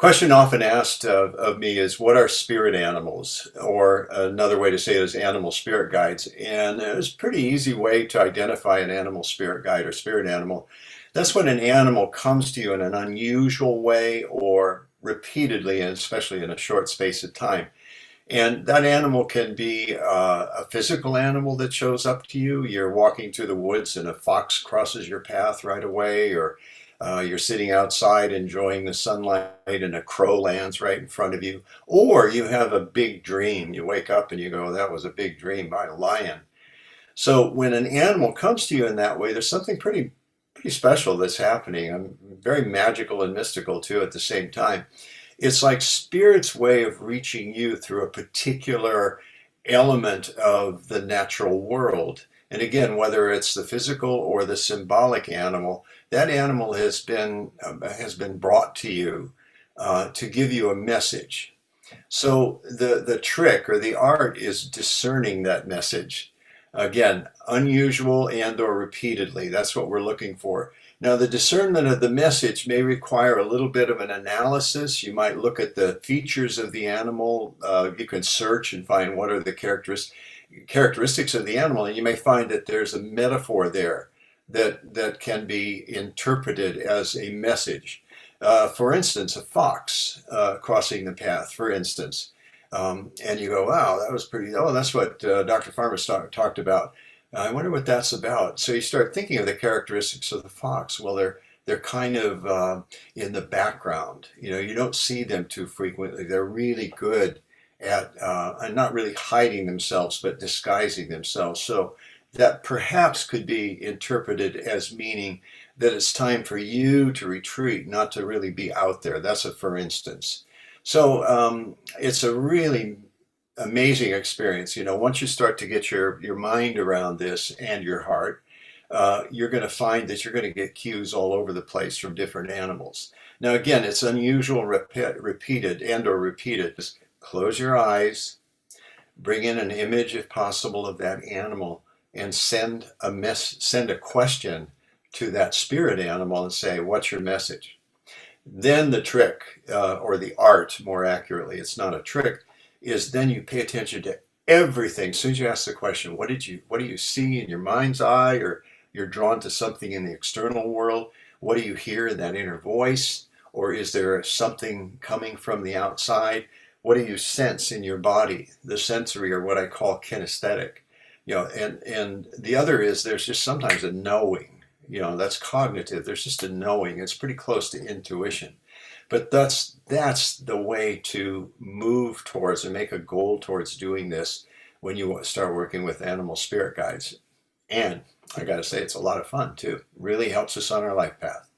Question often asked of me is, what are spirit animals? Or another way to say it is animal spirit guides. And it's a pretty easy way to identify an animal spirit guide or spirit animal. That's when an animal comes to you in an unusual way or repeatedly, and especially in a short space of time. And that animal can be a physical animal that shows up to you. You're walking through the woods and a fox crosses your path right away, or you're sitting outside enjoying the sunlight and a crow lands right in front of you. Or you have a big dream. You wake up and you go, that was a big dream by a lion. So when an animal comes to you in that way, there's something pretty special that's happening. Very magical and mystical too at the same time. It's like spirit's way of reaching you through a particular element of the natural world. And again, whether it's the physical or the symbolic animal, that animal has been brought to you to give you a message. So the trick or the art is discerning that message. Again, unusual and or repeatedly. That's what we're looking for. Now, the discernment of the message may require a little bit of an analysis. You might look at the features of the animal. You can search and find what are the characteristics of the animal, and you may find that there's a metaphor there that can be interpreted as a message. For instance, a fox crossing the path, for instance. And you go, wow, that was pretty, oh, that's what Dr. Farmer talked about. I wonder what that's about. So you start thinking of the characteristics of the fox. Well, they're kind of in the background. You know, you don't see them too frequently. They're really good at and not really hiding themselves, but disguising themselves. So that perhaps could be interpreted as meaning that it's time for you to retreat, not to really be out there. That's a for instance. So it's a really amazing experience. You know, once you start to get your mind around this and your heart, you're going to find that you're going to get cues all over the place from different animals. Now, again, it's unusual, repeated and or repeated. Just close your eyes, bring in an image, if possible, of that animal, and send a question to that spirit animal and say, "What's your message?" Then the trick, or the art, more accurately, it's not a trick, is then you pay attention to everything. As soon as you ask the question, what do you see in your mind's eye, or you're drawn to something in the external world? What do you hear in that inner voice? Or is there something coming from the outside? What do you sense in your body? The sensory, or what I call kinesthetic. You know, and the other is there's just sometimes a knowing. You know, that's cognitive. There's just a knowing. It's pretty close to intuition. But that's the way to move towards and make a goal towards doing this when you start working with animal spirit guides. And I got to say, it's a lot of fun too. Really helps us on our life path.